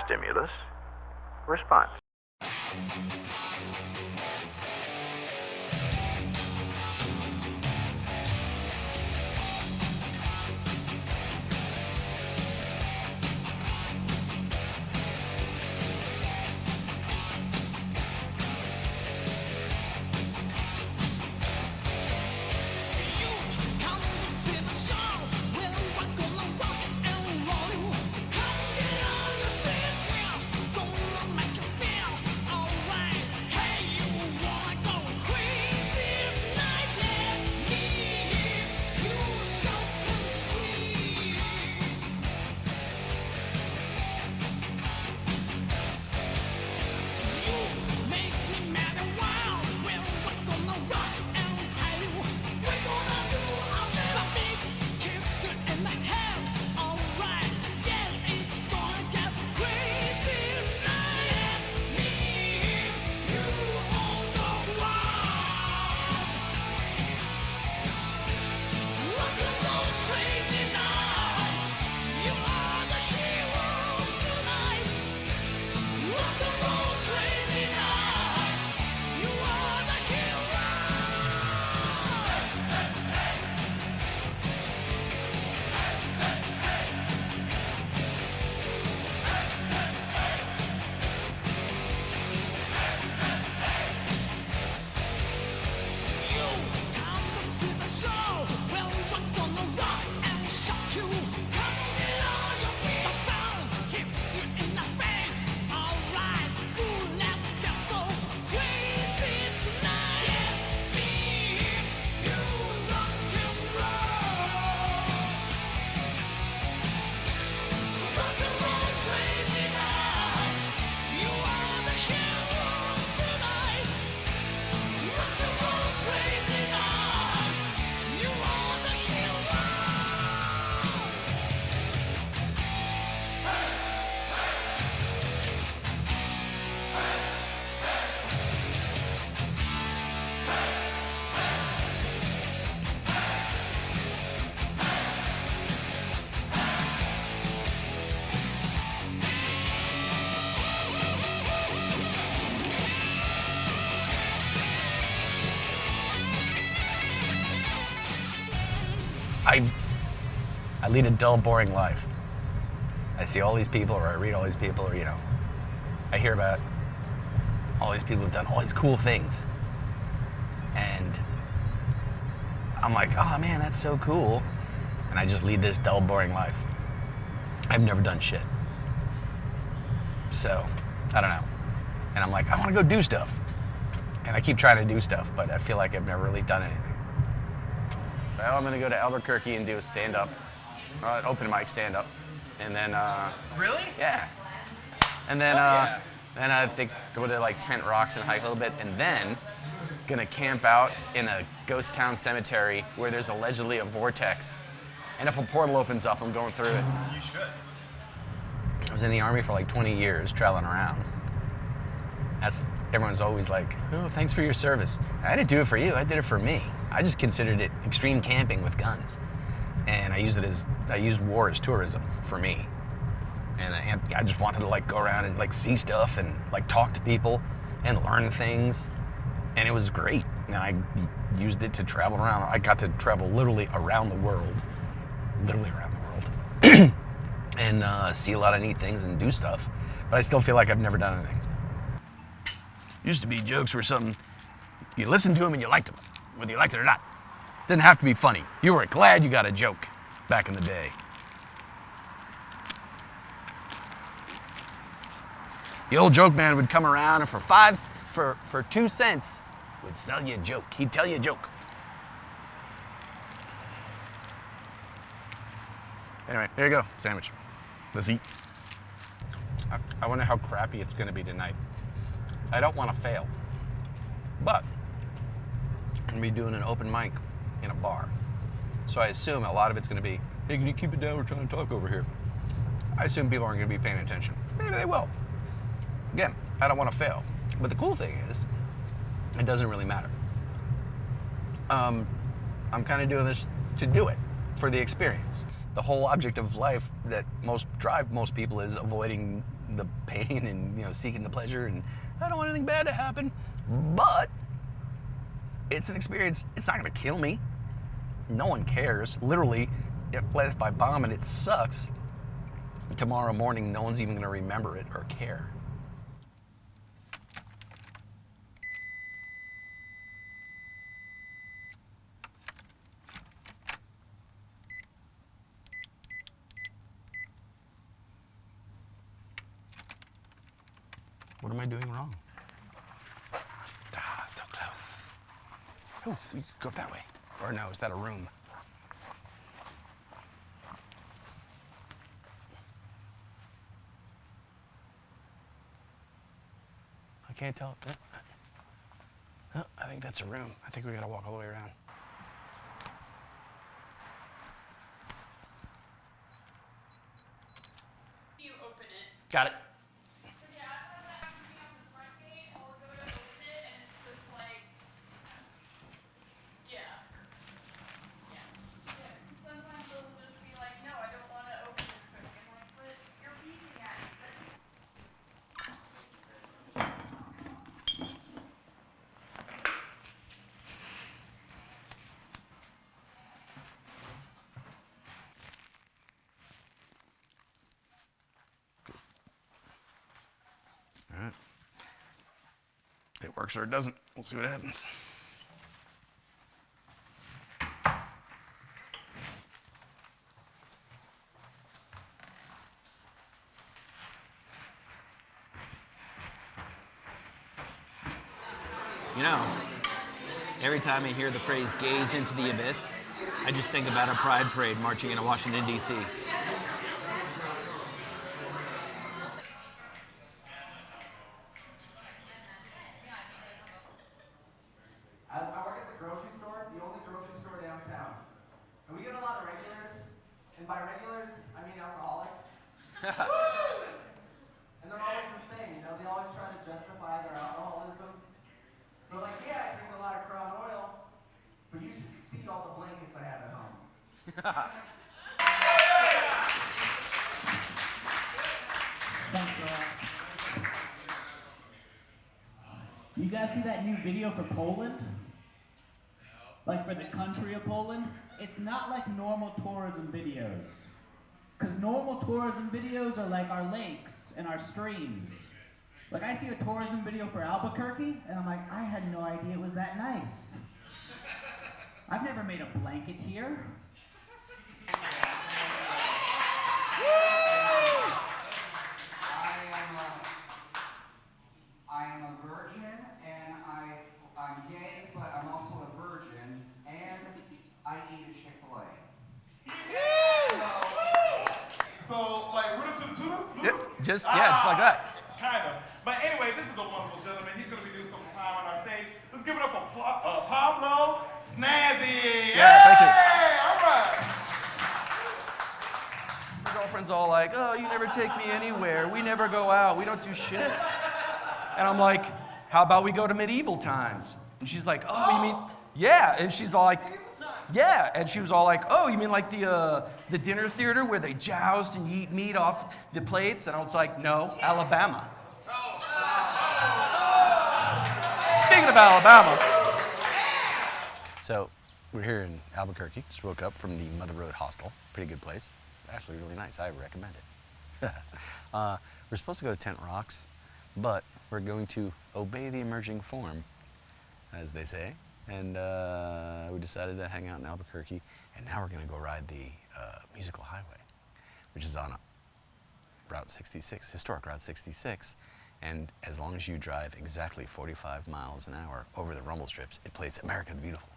stimulus, response. I lead a dull, boring life. I see all these people, or I read all these people, or, I hear about all these people who've done all these cool things. And I'm like, oh man, that's so cool. And I just lead this dull, boring life. I've never done shit. So, I don't know. And I'm like, I want to go do stuff. And I keep trying to do stuff, but I feel like I've never really done anything. Well, I'm gonna go to Albuquerque and do a stand-up, an open mic stand-up, and then Really? Yeah. And then then I think go to like Tent Rocks and hike a little bit, and then gonna camp out in a ghost town cemetery where there's allegedly a vortex, and if a portal opens up, I'm going through it. You should. I was in the Army for like 20 years, traveling around. Everyone's always like, oh, thanks for your service. I didn't do it for you, I did it for me. I just considered it extreme camping with guns. And I used war as tourism for me. And I just wanted to like go around and like see stuff and like talk to people and learn things. And it was great. And I used it to travel around. I got to travel literally around the world. And see a lot of neat things and do stuff. But I still feel like I've never done anything. Used to be jokes were something, you listened to them and you liked them, whether you liked it or not. Didn't have to be funny. You were glad you got a joke back in the day. The old joke man would come around and for 2 cents, would sell you a joke. He'd tell you a joke. Anyway, there you go, sandwich. Let's eat. I wonder how crappy it's gonna be tonight. I don't want to fail, but I'm going to be doing an open mic in a bar. So I assume a lot of it's going to be, hey, can you keep it down? We're trying to talk over here. I assume people aren't going to be paying attention. Maybe they will. Again, I don't want to fail. But the cool thing is, it doesn't really matter. I'm kind of doing this to do it, for the experience. the whole object of life that drive most people is avoiding the pain and seeking the pleasure, and I don't want anything bad to happen. But it's an experience. It's not going to kill me. No one cares. Literally, if I bomb and it sucks, tomorrow morning no one's even going to remember it or care. What am I doing wrong? Ah, so close. Oh, we go up that way. Or no, is that a room? I can't tell. Oh, I think that's a room. I think we gotta walk all the way around. You open it. Got it. All right. It works or it doesn't. We'll see what happens. Every time I hear the phrase gaze into the abyss, I just think about a pride parade marching into Washington, D.C. I work at the grocery store, the only grocery store downtown. And we get a lot of regulars. And by regulars, I mean alcoholics. And they're always the same, they always try to justify their alcoholism. They're like, yeah, I drink a lot of Crown Oil, but you should see all the blankets I have at home. Thanks, Rob. You guys see that new video for Poland? Like for the country of Poland? It's not like normal tourism videos. Because normal tourism videos are like our lakes and our streams. Like I see a tourism video for Albuquerque, and I'm like, I had no idea it was that nice. I've never made a blanket here. I am a virgin, and I'm gay, but I'm also a virgin, and I eat at Chick-fil-A. So, like, Ruda to the tutor? Yep, just like that. Kind of. But anyway, this is a wonderful gentleman. He's going to be doing some time on our stage. Let's give it up for Pablo Snazzy. Yeah, thank you. All right. My girlfriend's all like, oh, you never take me anywhere. We never go out. We don't do shit. And I'm like, how about we go to medieval times? And she's like, oh, you mean, yeah. And she's all like, yeah. And she was all like, oh, you mean like the dinner theater where they joust and you eat meat off the plates? And I was like, no, Alabama. Speaking of Alabama. So we're here in Albuquerque. Just woke up from the Mother Road Hostel. Pretty good place. Actually really nice. I recommend it. We're supposed to go to Tent Rocks, but we're going to obey the emerging form, as they say. And we decided to hang out in Albuquerque, and now we're going to go ride the musical highway, which is on Route 66, historic Route 66. And as long as you drive exactly 45 miles an hour over the rumble strips, it plays America the Beautiful.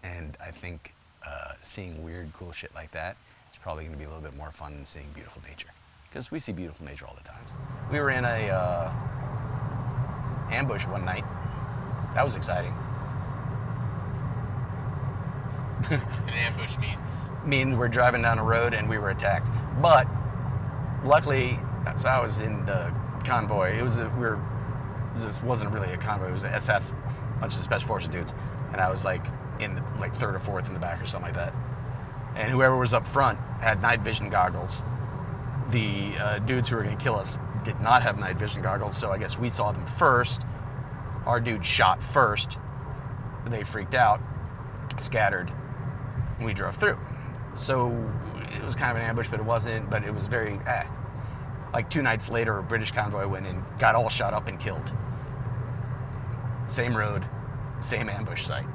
And I think seeing weird, cool shit like that is probably going to be a little bit more fun than seeing beautiful nature, because we see beautiful nature all the time. We were in a ambush one night. That was exciting. An ambush means we're driving down a road and we were attacked. But luckily, so I was in the convoy. This wasn't really a convoy. It was an SF, bunch of special forces dudes, and I was like in like third or fourth in the back or something like that. And whoever was up front had night vision goggles. The dudes who were going to kill us did not have night vision goggles, so I guess we saw them first. Our dude shot first. They freaked out, scattered, and we drove through. So it was kind of an ambush, but it wasn't, but it was very, Like 2 nights later, a British convoy went in, got all shot up and killed. Same road, same ambush site.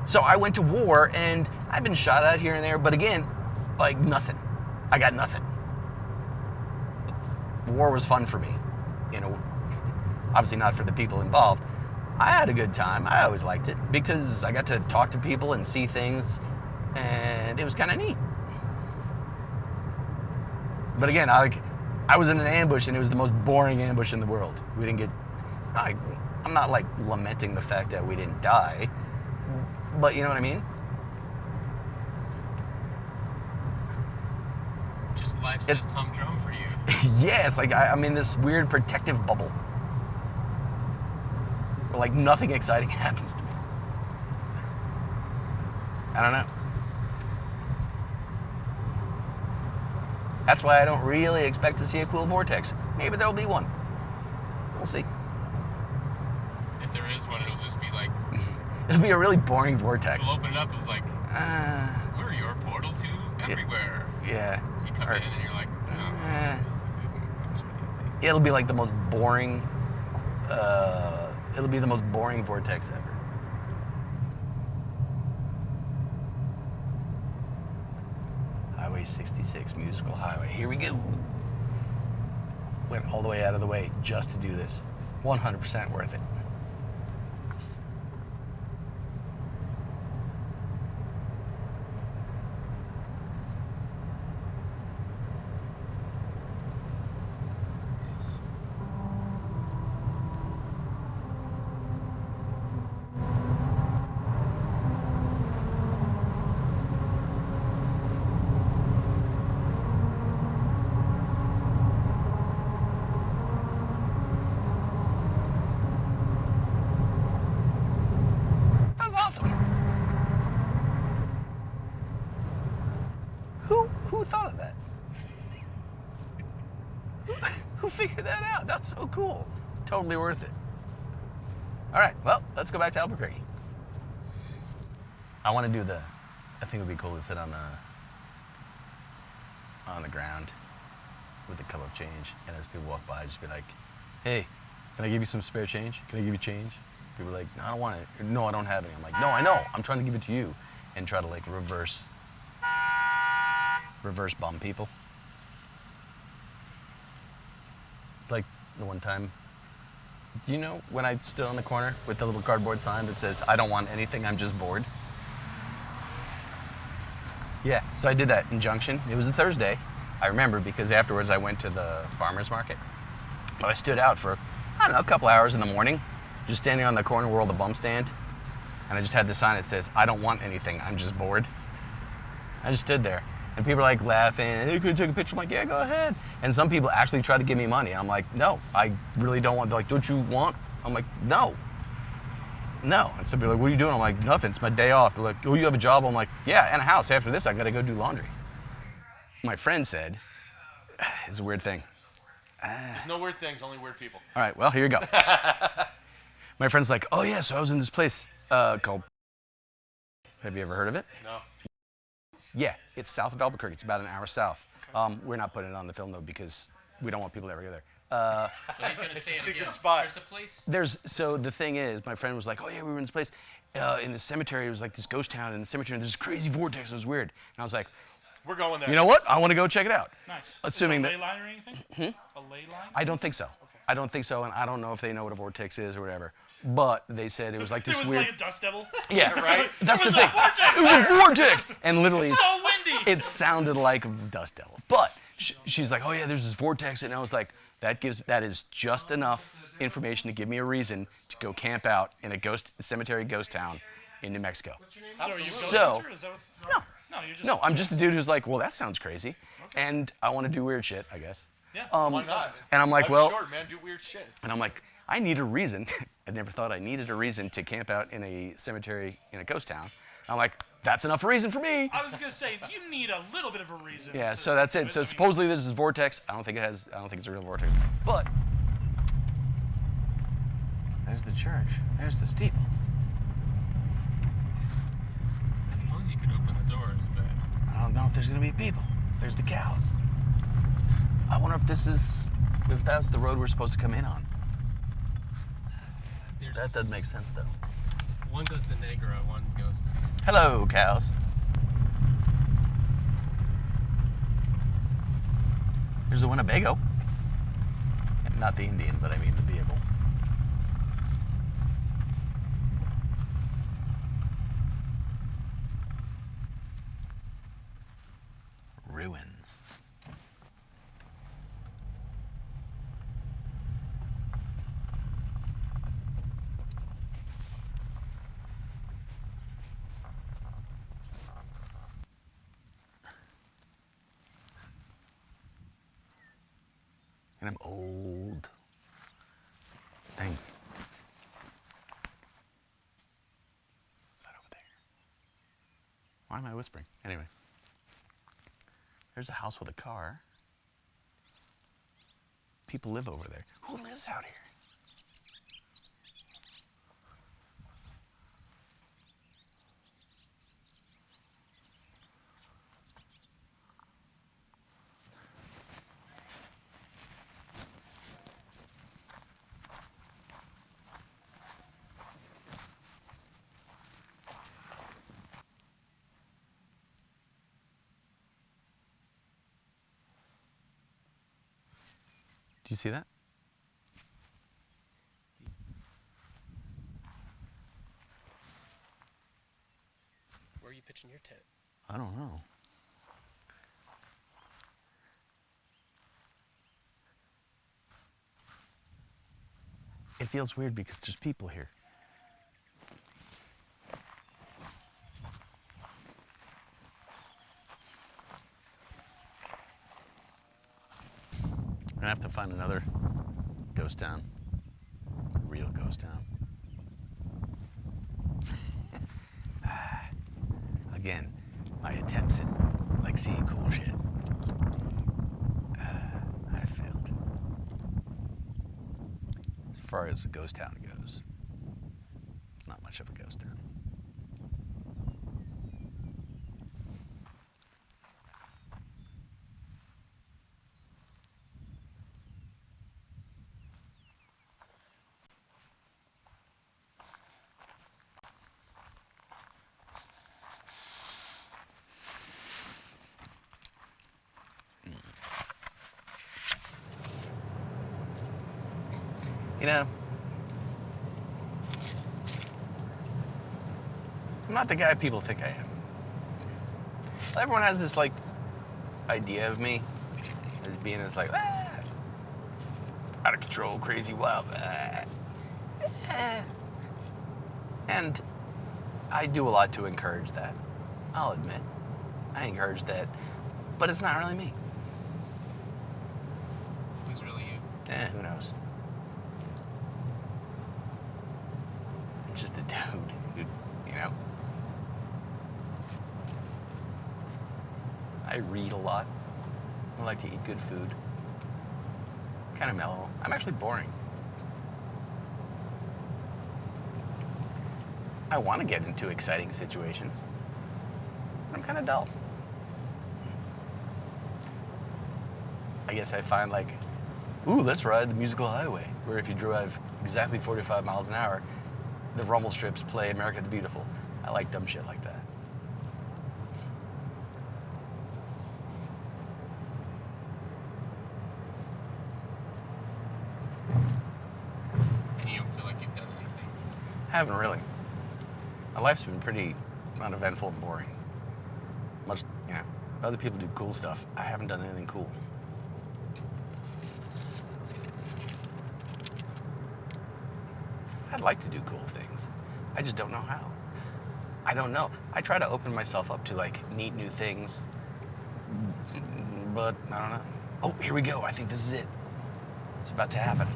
So I went to war, and I've been shot at here and there, but again, like nothing. I got nothing. War was fun for me, obviously not for the people involved. I had a good time. I always liked it because I got to talk to people and see things, and it was kind of neat. But again, I was in an ambush, and it was the most boring ambush in the world. We didn't get. I'm not like lamenting the fact that we didn't die, but you know what I mean? Just life's just humdrum for you. Yeah, it's like I'm in this weird protective bubble where like nothing exciting happens to me. I don't know. That's why I don't really expect to see a cool vortex. Maybe there'll be one. We'll see. If there is one, it'll just be like... It'll be a really boring vortex. We'll open it up, it's like, we're your portal to everywhere. Yeah. You come in and you're like, this isn't much of anything. It'll be like the most boring, vortex ever. Highway 66, musical highway. Here we go. Went all the way out of the way just to do this. 100% worth it. Who thought of that? Who figured that out? That was so cool. Totally worth it. All right, well, let's go back to Albuquerque. I want to do I think it would be cool to sit on the ground with a cup of change, and as people walk by, just be like, hey, can I give you some spare change? Can I give you change? People are like, no, I don't want it. No, I don't have any. I'm like, no, I know. I'm trying to give it to you, and try to like reverse bum people. It's like the one time, do you know when I stood on the corner with the little cardboard sign that says, I don't want anything, I'm just bored? Yeah, so I did that in Junction. It was a Thursday. I remember because afterwards I went to the farmer's market. But I stood out for, I don't know, a couple hours in the morning, just standing on the corner where all the bums stand. And I just had the sign that says, I don't want anything, I'm just bored. I just stood there. And people are like laughing, hey, could you take a picture? I'm like, yeah, go ahead. And some people actually try to give me money. I'm like, no, I really don't want. They're like, don't you want? I'm like, no. And some people are like, what are you doing? I'm like, nothing, it's my day off. They're like, oh, you have a job? I'm like, yeah, and a house. After this, I gotta go do laundry. My friend said, it's a weird thing. There's no weird things, only weird people. All right, well, here you go. My friend's like, oh yeah, so I was in this place called, have you ever heard of it? No. Yeah, it's south of Albuquerque. It's about an hour south. We're not putting it on the film though because we don't want people to ever go there. So he's gonna say it secret again. spot. There's a place. So the thing is, my friend was like, oh yeah, we were in this place in the cemetery. It was like this ghost town in the cemetery. And there's this crazy vortex. It was weird. And I was like, We're going there. you know what? I want to go check it out. Nice. Assuming Is it a that. ley line or anything? A ley line? I don't think so. Okay. I don't think so, and I don't know if they know what a vortex is or whatever. But they said it was like this It was weird. like a dust devil. Yeah, right? That's It the was a thing. vortex It was there. a vortex, and literally, So windy. it sounded like a dust devil. But she's like, oh yeah, there's this vortex, and I was like, that is just enough information to give me a reason to go camp out in a cemetery ghost town in New Mexico. So are you a ghost So- hunter? Is that what, no, you're just. No, I'm just a dude who's like, well, that sounds crazy, and I want to do weird shit, I guess. Yeah. Why not? And I'm like, I'm well, short, man. Do weird shit. and I'm like, I need a reason. I never thought I needed a reason to camp out in a cemetery in a ghost town. I'm like, that's enough reason for me. I was gonna say you need a little bit of a reason. Yeah, to- so that's to it. do So I mean, supposedly this is vortex. I don't think it's a real vortex. But there's the church. There's the steeple. I suppose you could open the doors, but I don't know if there's gonna be people. There's the cows. I wonder if that's the road we're supposed to come in on. That doesn't make sense though. one goes to Negro, one goes to. Hello, cows. There's a Winnebago. Not the Indian, but I mean the vehicle. Ruins. And I'm old. Thanks. Is that over there? Why am I whispering? Anyway. There's a house with a car. People live over there. Who lives out here? Do you see that? Where are you pitching your tent? I don't know. It feels weird because there's people here. I'm gonna have to find another ghost town. Real ghost town. Again, my attempts at like seeing cool shit. I failed. As far as a ghost town goes, not much of a ghost town. You know, I'm not the guy people think I am. Everyone has this like idea of me as being this like out of control, crazy, wild. And I do a lot to encourage that. I'll admit, I encourage that, but it's not really me. Who's really you? Who knows? I'm just a dude who, you know. I read a lot. I like to eat good food. Kind of mellow. I'm actually boring. I want to get into exciting situations. But I'm kind of dull. I guess I find like, ooh, let's ride the musical highway, where if you drive exactly 45 miles an hour, the rumble strips play America the Beautiful. I like dumb shit like that. And you don't feel like you've done anything? I haven't really. My life's been pretty uneventful and boring. Much, you know, other people do cool stuff. I haven't done anything cool. I'd like to do cool things. I just don't know how. I don't know. I try to open myself up to like neat new things, but I don't know. Oh, here we go. I think this is it. It's about to happen.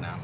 No.